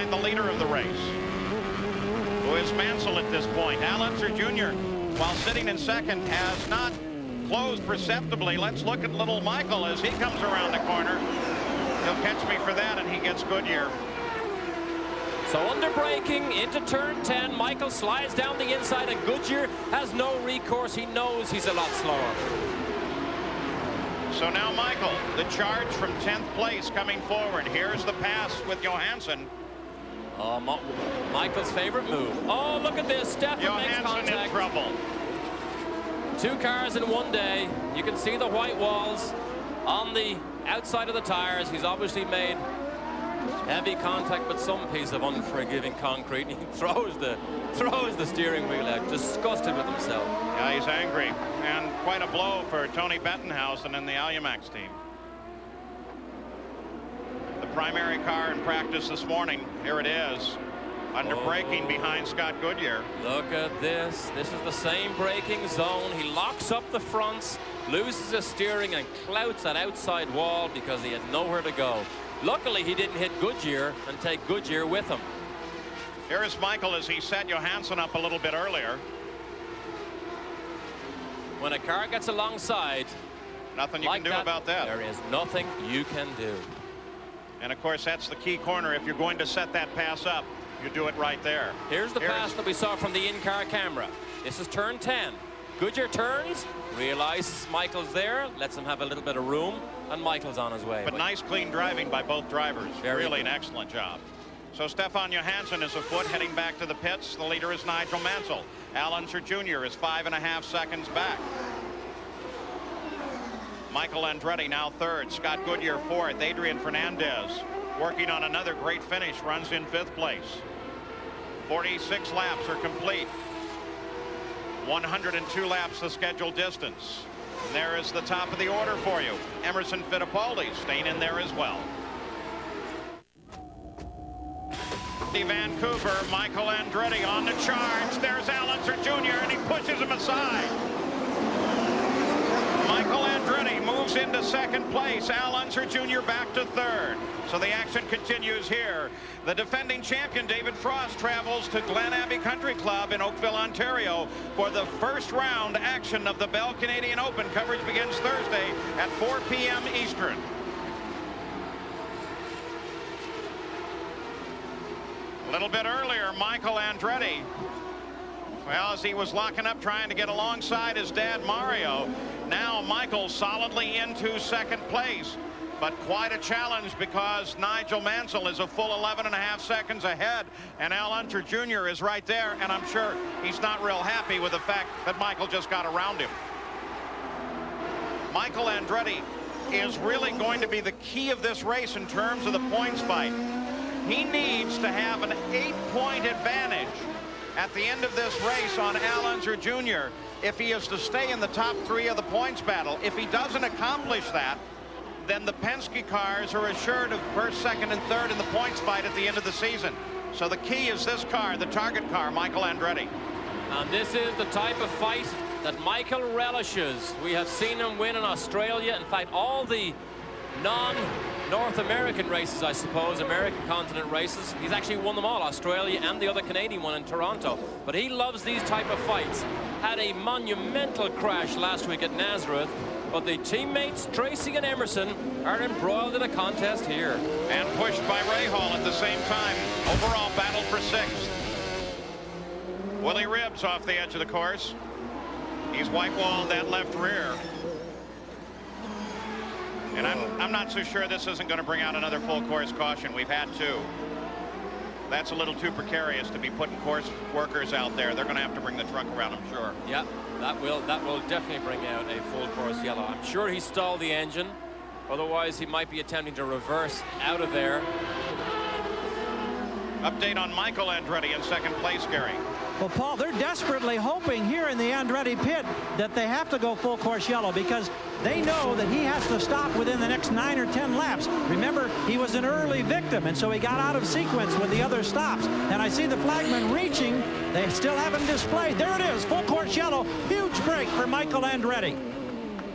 the leader of the race, who is Mansell at this point. Al Unser Jr., while sitting in second, has not closed perceptibly. Let's look at little Michael as he comes around the corner. He'll catch me for that, and he gets Goodyear. So under braking into turn 10, Michael slides down the inside, and Goodyear has no recourse. He knows he's a lot slower. So now Michael, the charge from 10th place coming forward. Here's the pass with Johansson. Oh, Michael's favorite move. Oh, look at this. Stefan makes contact. In trouble. 2 cars in one day. You can see the white walls on the outside of the tires. He's obviously made heavy contact with some piece of unforgiving concrete. He throws the steering wheel out, disgusted with himself. Yeah, he's angry, and quite a blow for Tony Bettenhausen and the Alumax team. The primary car in practice this morning, here it is, under braking behind Scott Goodyear. Look at this. This is the same braking zone. He locks up the fronts, loses his steering, and clouts that outside wall because he had nowhere to go. Luckily, he didn't hit Goodyear and take Goodyear with him. Here is Michael as he set Johansson up a little bit earlier. When a car gets alongside, nothing you can do about that. There is nothing you can do. And of course, that's the key corner. If you're going to set that pass up, you do it right there. Here's the pass that we saw from the in-car camera. This is turn 10. Goodyear turns, realizes Michael's there, lets him have a little bit of room, and Michael's on his way. But nice, clean driving by both drivers. Really an excellent job. So Stefan Johansson is afoot, heading back to the pits. The leader is Nigel Mansell. Al Unser Jr. is 5.5 seconds back. Michael Andretti now third. Scott Goodyear fourth. Adrian Fernandez working on another great finish, runs in 5th place. 46 laps are complete. 102 laps the scheduled distance. And there is the top of the order for you. Emerson Fittipaldi staying in there as well. Vancouver, Michael Andretti on the charge. There's Al Unser Jr. and he pushes him aside. Michael Andretti moves into 2nd place. Al Unser Jr. back to 3rd. So the action continues here. The defending champion David Frost travels to Glen Abbey Country Club in Oakville, Ontario for the first round action of the Bell Canadian Open. Coverage begins Thursday at 4 p.m. Eastern. A little bit earlier, Michael Andretti, well, as he was locking up trying to get alongside his dad Mario, now Michael solidly into 2nd place. But quite a challenge because Nigel Mansell is a full 11.5 seconds ahead, and Al Unser Jr. is right there, and I'm sure he's not real happy with the fact that Michael just got around him. Michael Andretti is really going to be the key of this race in terms of the points fight. He needs to have an 8-point advantage at the end of this race on Al Unser Jr. if he is to stay in the top 3 of the points battle. If he doesn't accomplish that, then the Penske cars are assured of 1st, 2nd, and 3rd in the points fight at the end of the season. So the key is this car, the target car, Michael Andretti. And this is the type of fight that Michael relishes. We have seen him win in Australia. In fact, all the non-North American races, I suppose, American continent races, he's actually won them all, Australia and the other Canadian one in Toronto. But he loves these type of fights. Had a monumental crash last week at Nazareth, but the teammates Tracy and Emerson are embroiled in a contest here. And pushed by Ray Hall at the same time. Overall battle for 6th. Willie Ribbs off the edge of the course. He's white-walled that left rear. And I'm not so sure this isn't going to bring out another full course caution. We've had 2. That's a little too precarious to be putting course workers out there. They're going to have to bring the truck around, I'm sure. Yeah, that will definitely bring out a full course yellow. I'm sure he stalled the engine. Otherwise, he might be attempting to reverse out of there. Update on Michael Andretti in 2nd place, Gary. Well, Paul, they're desperately hoping here in the Andretti pit that they have to go full course yellow because they know that he has to stop within the next 9 or 10 laps. Remember, he was an early victim, and so he got out of sequence with the other stops. And I see the flagman reaching. They still haven't displayed. There it is, full course yellow. Huge break for Michael Andretti.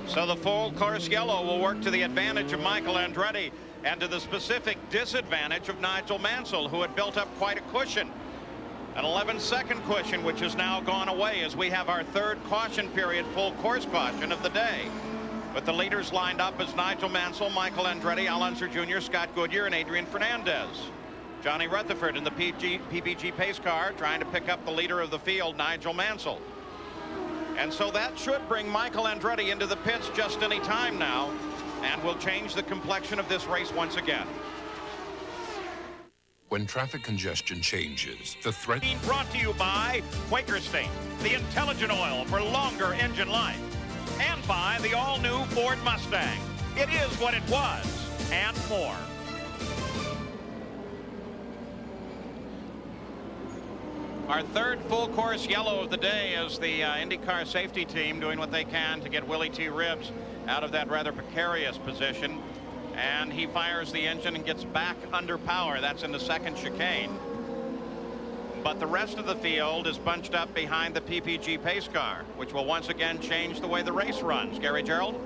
So the full course yellow will work to the advantage of Michael Andretti. and to the specific disadvantage of Nigel Mansell, who had built up quite a cushion. An 11-second cushion, which has now gone away as we have our third caution period, full course caution of the day. But the leaders lined up as Nigel Mansell, Michael Andretti, Al Unser Jr., Scott Goodyear, and Adrian Fernandez. Johnny Rutherford in the PPG pace car trying to pick up the leader of the field, Nigel Mansell. And so that should bring Michael Andretti into the pits just any time now, and will change the complexion of this race once again. When traffic congestion changes, the threat... Being brought to you by Quaker State, the intelligent oil for longer engine life, and by the all-new Ford Mustang. It is what it was, and more. Our third full course yellow of the day is the IndyCar safety team doing what they can to get Willie T. Ribbs out of that rather precarious position. And he fires the engine and gets back under power. That's in the second chicane. But the rest of the field is bunched up behind the PPG pace car, which will once again change the way the race runs. Gary Gerald?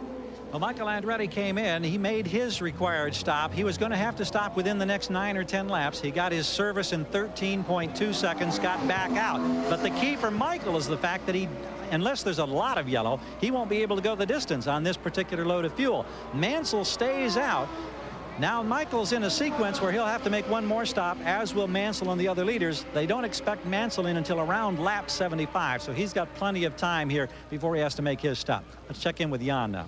Well, Michael Andretti came in. He made his required stop. He was going to have to stop within the next 9 or 10 laps. He got his service in 13.2 seconds, got back out. But the key for Michael is the fact that unless there's a lot of yellow, he won't be able to go the distance on this particular load of fuel. Mansell stays out. Now Michael's in a sequence where he'll have to make one more stop, as will Mansell and the other leaders. They don't expect Mansell in until around lap 75, so he's got plenty of time here before he has to make his stop. Let's check in with Jan now.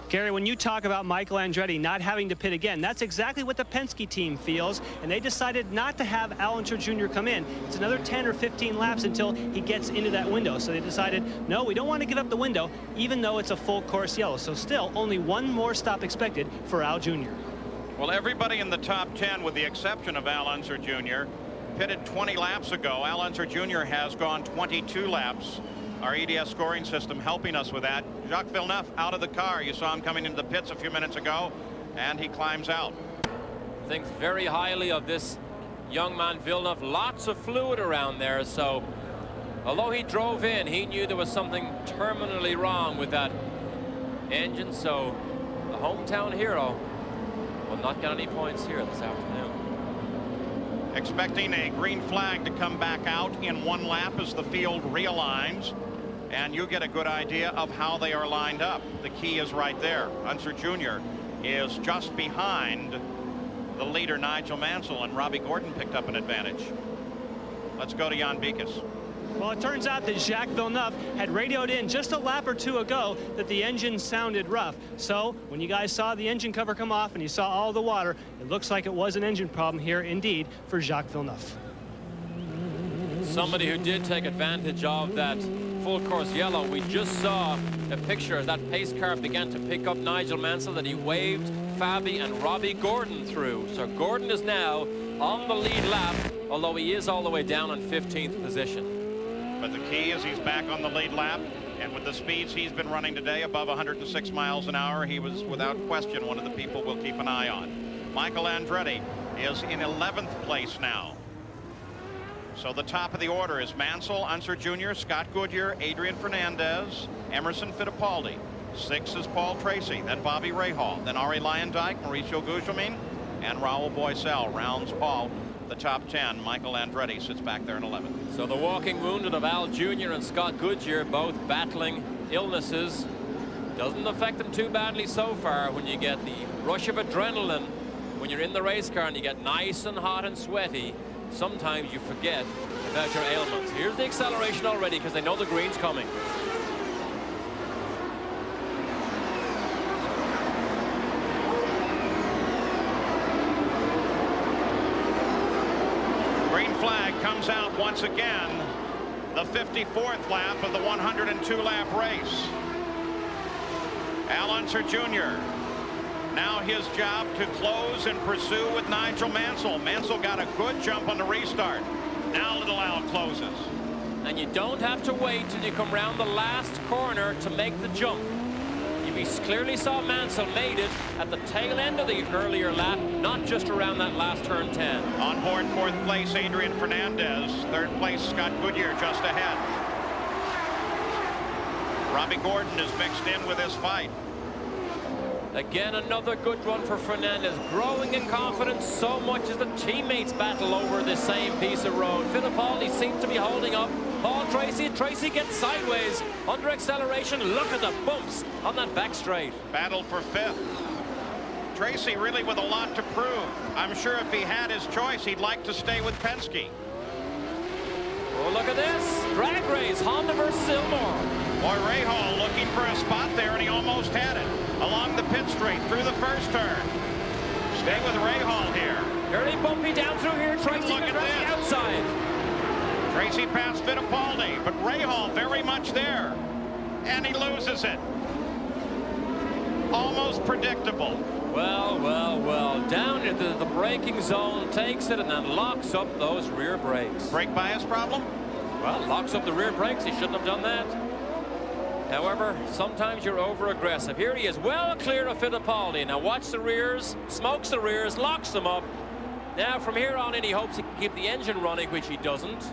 Gary, when you talk about Michael Andretti not having to pit again, that's exactly what the Penske team feels, and they decided not to have Al Unser Jr. come in. It's another 10 or 15 laps until he gets into that window. So they decided, no, we don't want to give up the window, even though it's a full course yellow. So still, only one more stop expected for Al Jr. Well, everybody in the top 10, with the exception of Al Unser Jr., pitted 20 laps ago. Al Unser Jr. has gone 22 laps. Our EDS scoring system helping us with that. Jacques Villeneuve out of the car. You saw him coming into the pits a few minutes ago, and he climbs out. Thinks very highly of this young man Villeneuve. Lots of fluid around there, so although he drove in, he knew there was something terminally wrong with that engine. So the hometown hero will not get any points here this afternoon. Expecting a green flag to come back out in one lap as the field realigns, and you get a good idea of how they are lined up. The key is right there. Unser Jr. is just behind the leader, Nigel Mansell, and Robbie Gordon picked up an advantage. Let's go to Jan Beekes. Well, it turns out that Jacques Villeneuve had radioed in just a lap or two ago that the engine sounded rough. So when you guys saw the engine cover come off and you saw all the water, it looks like it was an engine problem here indeed for Jacques Villeneuve. Somebody who did take advantage of that full course yellow. We just saw a picture as that pace car began to pick up Nigel Mansell that he waved Fabi and Robbie Gordon through. So Gordon is now on the lead lap, although he is all the way down in 15th position. But the key is he's back on the lead lap, and with the speeds he's been running today, above 106 miles an hour, he was without question one of the people we'll keep an eye on. Michael Andretti is in 11th place now. So the top of the order is Mansell, Unser Jr., Scott Goodyear, Adrian Fernandez, Emerson Fittipaldi. 6 is Paul Tracy, then Bobby Rahal, then Ari Luyendyk, Mauricio Gugelmin, and Raul Boesel rounds off the top 10. Michael Andretti sits back there in 11th. So the walking wounded of Al Jr. and Scott Goodyear, both battling illnesses. Doesn't affect them too badly so far. When you get the rush of adrenaline, when you're in the race car and you get nice and hot and sweaty, sometimes you forget about your ailments. Here's the acceleration already because they know the green's coming. Green flag comes out once again. The 54th lap of the 102-lap race. Al Unser Jr. Now his job to close and pursue with Nigel Mansell. Mansell got a good jump on the restart. Now little Al closes. And you don't have to wait till you come round the last corner to make the jump. We clearly saw Mansell made it at the tail end of the earlier lap, not just around that last turn 10. On board 4th place, Adrian Fernandez. 3rd place, Scott Goodyear just ahead. Robbie Gordon is mixed in with this fight. Again, another good run for Fernandez, growing in confidence so much as the teammates battle over the same piece of road. Fittipaldi seems to be holding up. Paul Tracy gets sideways under acceleration. Look at the bumps on that back straight. Battle for fifth. Tracy really with a lot to prove. I'm sure if he had his choice, he'd like to stay with Penske. Oh, look at this. Drag race, Honda versus Ilmore. Boy, Rahal looking for a spot there, and he almost had it. Along the pit straight through the first turn. Stay with Rahal here. Fairly bumpy down through here. Tracy Look goes at around this. the outside. Tracy past Fittipaldi, but Rahal very much there. And he loses it. Almost predictable. Well, well, well. Down into the braking zone, takes it, and then locks up those rear brakes. Brake bias problem? Well, locks up the rear brakes. He shouldn't have done that. However, sometimes you're over-aggressive. Here he is, well clear of Fittipaldi. Now watch the rears, smokes the rears, locks them up. Now from here on in, he hopes he can keep the engine running, which he doesn't,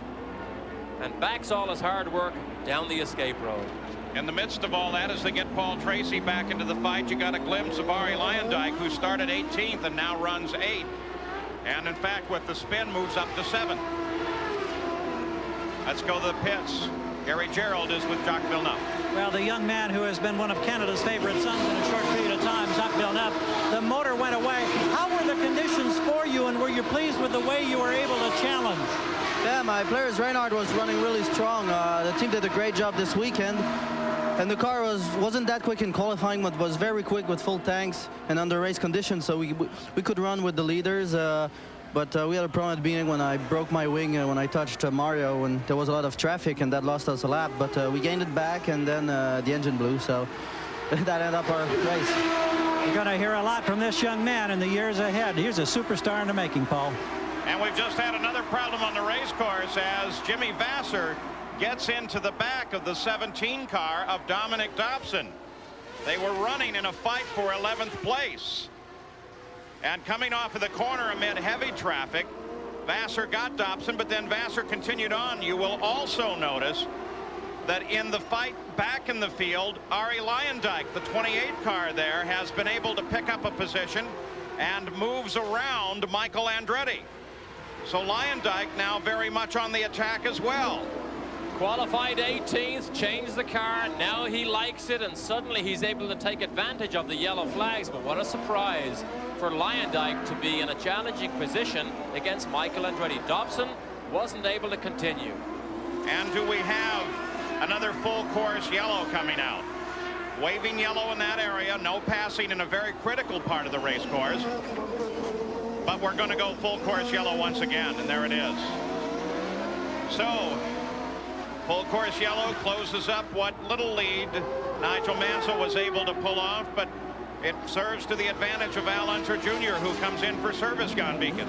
and backs all his hard work down the escape road. In the midst of all that, as they get Paul Tracy back into the fight, you got a glimpse of Arie Luyendyk, who started 18th and now runs 8th. And in fact, with the spin, moves up to 7th. Let's go to the pits. Gary Gerald is with Jacques Villeneuve. Well, the young man who has been one of Canada's favorite sons in a short period of time, Jacques Villeneuve, the motor went away. How were the conditions for you, and were you pleased with the way you were able to challenge? Yeah, my players, Reinhard was running really strong. The team did a great job this weekend. And the car wasn't that quick in qualifying, but was very quick with full tanks and under race conditions, so we could run with the leaders. But we had a problem at the beginning when I broke my wing when I touched Mario, and there was a lot of traffic, and that lost us a lap. But we gained it back, and then the engine blew, so that ended up our race. You're going to hear a lot from this young man in the years ahead. Here's a superstar in the making, Paul. And we've just had another problem on the race course as Jimmy Vasser gets into the back of the 17 car of Dominic Dobson. They were running in a fight for 11th place. And coming off of the corner amid heavy traffic, Vasser got Dobson, but then Vasser continued on. You will also notice that in the fight back in the field, Arie Luyendyk, the 28 car there, has been able to pick up a position and moves around Michael Andretti. So Luyendyk now very much on the attack as well. Qualified 18th, changed the car, now he likes it, and suddenly he's able to take advantage of the yellow flags. But what a surprise for Luyendyk to be in a challenging position against Michael Andretti. Dobson wasn't able to continue. And do we have another full course yellow coming out? Waving yellow in that area, no passing in a very critical part of the race course. But we're going to go full course yellow once again, and there it is. So full course yellow closes up what little lead Nigel Mansell was able to pull off, but it serves to the advantage of Al Unser Jr., who comes in for service, Jan Beekes.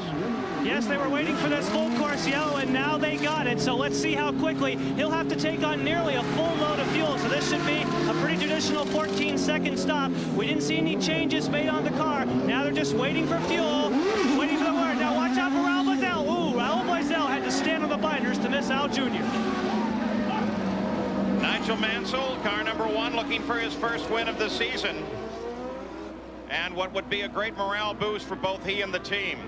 Yes, they were waiting for this full course yellow, and now they got it. So let's see how quickly he'll have to take on nearly a full load of fuel. So this should be a pretty traditional 14-second stop. We didn't see any changes made on the car. Now they're just waiting for fuel, waiting for the word. Now watch out for Raul Boesel. Ooh, Raul Boesel had to stand on the binders to miss Al Jr. Nigel Mansell, car number 1, looking for his first win of the season. And what would be a great morale boost for both he and the team.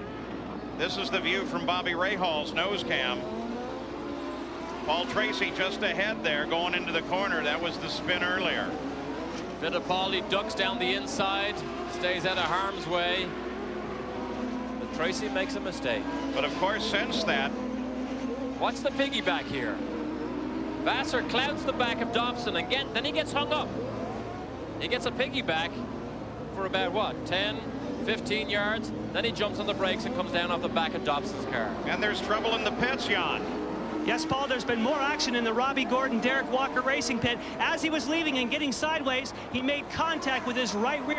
This is the view from Bobby Rahal's nose cam. Paul Tracy just ahead there going into the corner. That was the spin earlier. Fittipaldi ducks down the inside, stays out of harm's way. But Tracy makes a mistake. But of course, since that, watch the piggyback here. Vasser clouds the back of Dobson again, then he gets hung up. He gets a piggyback for about what, 10, 15 yards, then he jumps on the brakes and comes down off the back of Dobson's car. And there's trouble in the pits, Jan. Yes, Paul, there's been more action in the Robbie Gordon, Derek Walker racing pit. As he was leaving and getting sideways, he made contact with his right rear